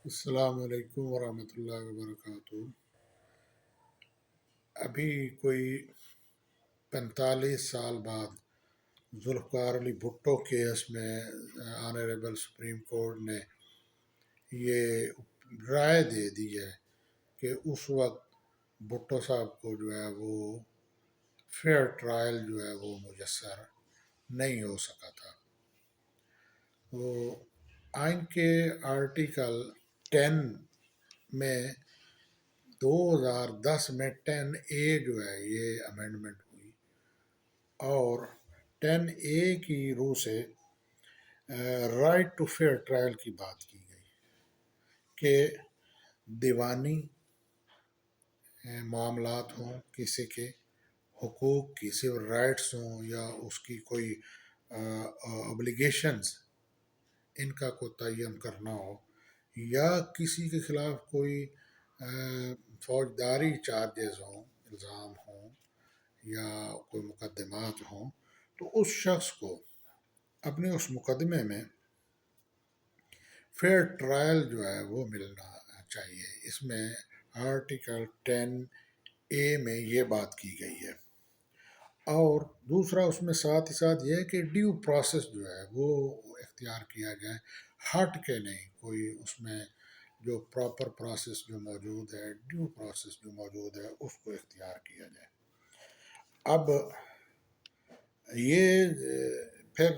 السلام علیکم ورحمۃ اللہ وبرکاتہ۔ ابھی کوئی 45 سال بعد ذوالفقار علی بھٹو کیس میں آنریبل سپریم کورٹ نے یہ رائے دے دی ہے کہ اس وقت بھٹو صاحب کو جو ہے وہ فیئر ٹرائل جو ہے وہ میسر نہیں ہو سکا تھا۔ تو آئین کے آرٹیکل 10 میں 2010 میں 10A جو ہے یہ امینڈمنٹ ہوئی، اور 10A کی روح سے رائٹ ٹو فیئر ٹرائل کی بات کی گئی کہ دیوانی معاملات ہوں، کسی کے حقوق کی سول رائٹس ہوں، یا اس کی کوئی obbligations ان کا کوئی تعین کرنا ہو، یا کسی کے خلاف کوئی فوجداری چارجز ہوں، الزام ہوں، یا کوئی مقدمات ہوں، تو اس شخص کو اپنے اس مقدمے میں فیئر ٹرائل جو ہے وہ ملنا چاہیے۔ اس میں آرٹیکل 10A میں یہ بات کی گئی ہے۔ اور دوسرا اس میں ساتھ ہی ساتھ یہ ہے کہ ڈیو پروسیس جو ہے وہ اختیار کیا جائے، ہٹ کے نہیں، کوئی اس میں جو پراپر پروسیس جو موجود ہے، ڈیو پروسیس جو موجود ہے، اس کو اختیار کیا جائے۔ اب یہ پھر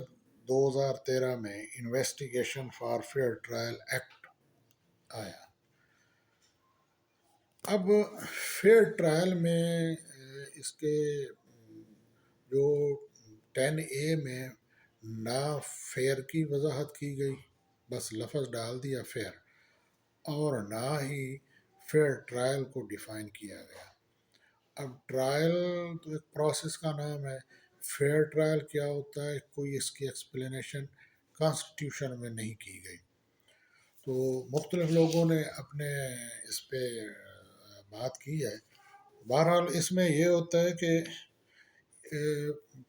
2013 میں investigation for fair trial act آیا۔ اب فیئر ٹرائل میں اس کے جو 10A میں نہ فیئر کی وضاحت کی گئی، بس لفظ ڈال دیا فیئر، اور نہ ہی فیئر ٹرائل کو ڈیفائن کیا گیا۔ اب ٹرائل تو ایک پروسیس کا نام ہے، فیئر ٹرائل کیا ہوتا ہے، کوئی اس کی ایکسپلینیشن کانسٹیٹیوشن میں نہیں کی گئی۔ تو مختلف لوگوں نے اپنے اس پہ بات کی ہے۔ بہرحال اس میں یہ ہوتا ہے کہ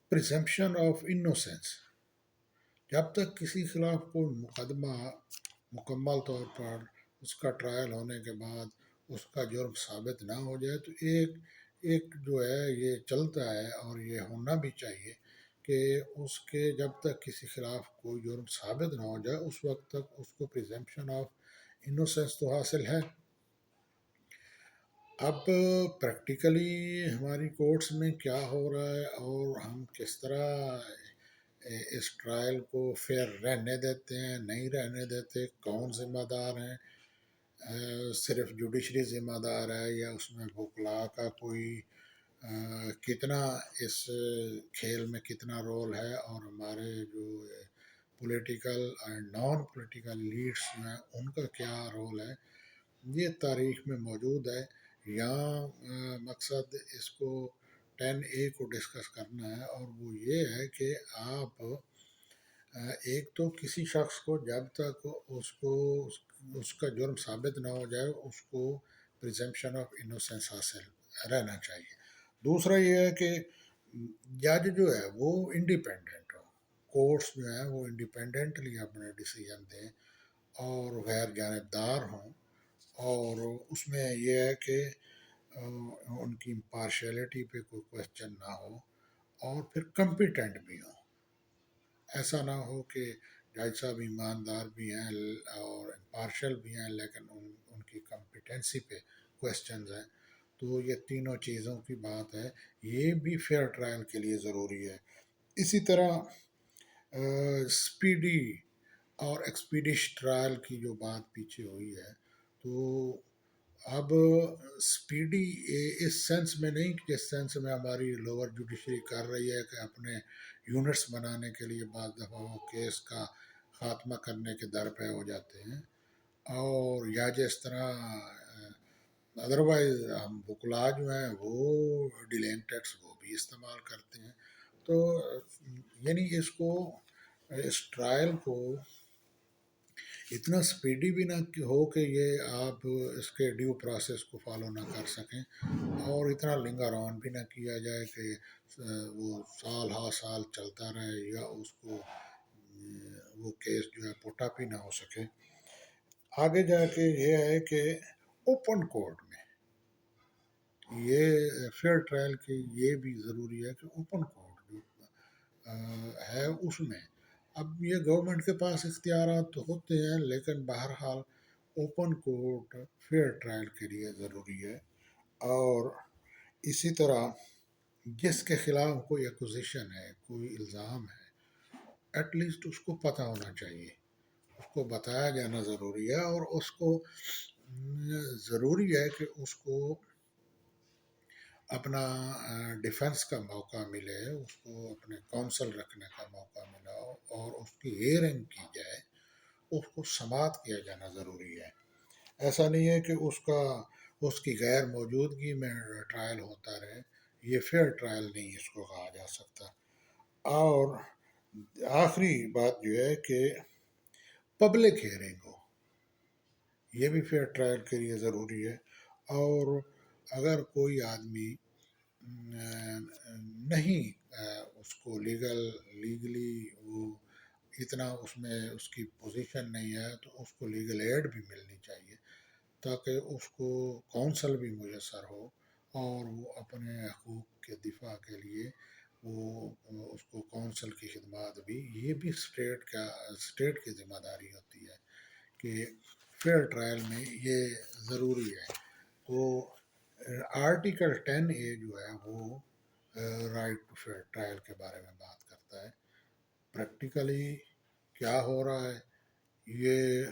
پریزمپشن آف انوسینس، جب تک کسی خلاف کوئی مقدمہ مکمل طور پر اس کا ٹرائل ہونے کے بعد اس کا جرم ثابت نہ ہو جائے، تو ایک جو ہے یہ چلتا ہے، اور یہ ہونا بھی چاہیے کہ اس کے جب تک کسی خلاف کوئی جرم ثابت نہ ہو جائے، اس وقت تک اس کو پریزمپشن آف انوسینس تو حاصل ہے۔ اب پریکٹیکلی ہماری کورٹس میں کیا ہو رہا ہے، اور ہم کس طرح اس ٹرائل کو فیئر رہنے دیتے ہیں، نہیں رہنے دیتے، کون ذمہ دار ہیں، صرف جوڈیشری ذمہ دار ہے، یا اس میں وکلا کا کوئی کتنا اس کھیل میں کتنا رول ہے، اور ہمارے جو political and non political leads ہیں ان کا کیا رول ہے، یہ تاریخ میں موجود ہے۔ یہاں مقصد اس کو 10A کو ڈسکس کرنا ہے، اور وہ یہ ہے کہ آپ ایک تو کسی شخص کو جب تک اس کا جرم ثابت نہ ہو جائے، اس کو پریزمپشن آف انوسینس حاصل رہنا چاہیے۔ دوسرا یہ ہے کہ جج جو ہے وہ انڈیپینڈنٹ ہو، کورٹس جو ہیں وہ انڈیپینڈنٹلی اپنے ڈیسیجن دیں اور غیر جانبدار ہوں، اور اس میں یہ ہے کہ ان کی امپارشیلٹی پہ کوئی کوشچن نہ ہو، اور پھر کمپیٹنٹ بھی ہوں۔ ایسا نہ ہو کہ جج صاحب ایماندار بھی ہیں اور امپارشل بھی ہیں، لیکن ان کی کمپیٹنسی پہ کوشچنز ہیں۔ تو یہ تینوں چیزوں کی بات ہے، یہ بھی فیئر ٹرائل کے لیے ضروری ہے۔ اسی طرح اسپیڈی اور ایکسپیڈیش ٹرائل کی جو بات پیچھے ہوئی ہے، تو اب اسپیڈی اس سینس میں نہیں، جس سینس میں ہماری لوور جوڈیشری کر رہی ہے کہ اپنے یونٹس بنانے کے لیے بعض دفعہ وہ کیس کا خاتمہ کرنے کے در پہ ہو جاتے ہیں، اور یا جس طرح ادروائز ہم وکلا جو ہیں وہ ڈیلنگ ٹیکس وہ بھی استعمال کرتے ہیں۔ تو یعنی اس ٹرائل کو اتنا سپیڈی بھی نہ ہو کہ یہ آپ اس کے ڈیو پروسیس کو فالو نہ کر سکیں، اور اتنا لنگر آن بھی نہ کیا جائے کہ وہ سال ہا سال چلتا رہے، یا اس کو وہ کیس جو ہے پٹ اپ ہی نہ ہو سکے۔ آگے جا کے یہ ہے کہ اوپن کورٹ میں یہ فیئر ٹرائل کی یہ بھی ضروری ہے کہ اوپن کورٹ جو ہے اس میں اب یہ گورنمنٹ کے پاس اختیارات تو ہوتے ہیں لیکن بہرحال اوپن کورٹ فیئر ٹرائل کے لیے ضروری ہے. اور اسی طرح جس کے خلاف کوئی اکوزیشن ہے کوئی الزام ہے ایٹ لیسٹ اس کو پتہ ہونا چاہیے اس کو بتایا جانا ضروری ہے اور اس کو ضروری ہے کہ اس کو اپنا ڈیفنس کا موقع ملے اس کو اپنے کونسل رکھنے کا موقع ملا اور اس کی ہیئرنگ کی جائے اس کو سماعت کیا جانا ضروری ہے. ایسا نہیں ہے کہ اس کی غیر موجودگی میں ٹرائل ہوتا رہے یہ فیئر ٹرائل نہیں اس کو کہا جا سکتا. اور آخری بات جو ہے کہ پبلک ہیئرنگ ہو یہ بھی فیئر ٹرائل کے لیے ضروری ہے. اور اگر کوئی آدمی نہیں اس کو لیگلی وہ اتنا اس میں اس کی پوزیشن نہیں ہے تو اس کو لیگل ایڈ بھی ملنی چاہیے تاکہ اس کو کونسل بھی میسر ہو اور وہ اپنے حقوق کے دفاع کے لیے وہ اس کو کونسل کی خدمات بھی یہ بھی اسٹیٹ کی ذمہ داری ہوتی ہے کہ فیئر ٹرائل میں یہ ضروری ہے. تو آرٹیکل 10A جو ہے وہ رائٹ ٹو فیئر ٹرائل کے بارے میں بات کرتا ہے. پریکٹیکلی کیا ہو رہا ہے یہ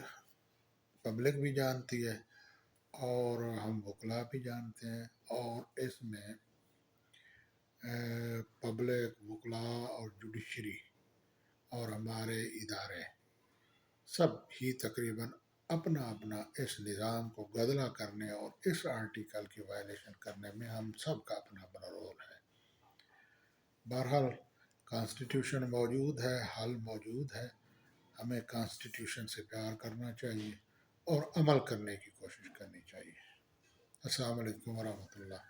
پبلک بھی جانتی ہے اور ہم وکلا بھی جانتے ہیں اور اس میں پبلک وکلا اور جوڈیشری اور ہمارے ادارے سب ہی تقریباً اپنا اپنا اس نظام کو گدلا کرنے اور اس آرٹیکل کی وائلیشن کرنے میں ہم سب کا اپنا اپنا رول ہے. بہرحال کانسٹیٹیوشن موجود ہے حل موجود ہے ہمیں کانسٹیٹیوشن سے پیار کرنا چاہیے اور عمل کرنے کی کوشش کرنی چاہیے. السلام علیکم ورحمۃ اللہ.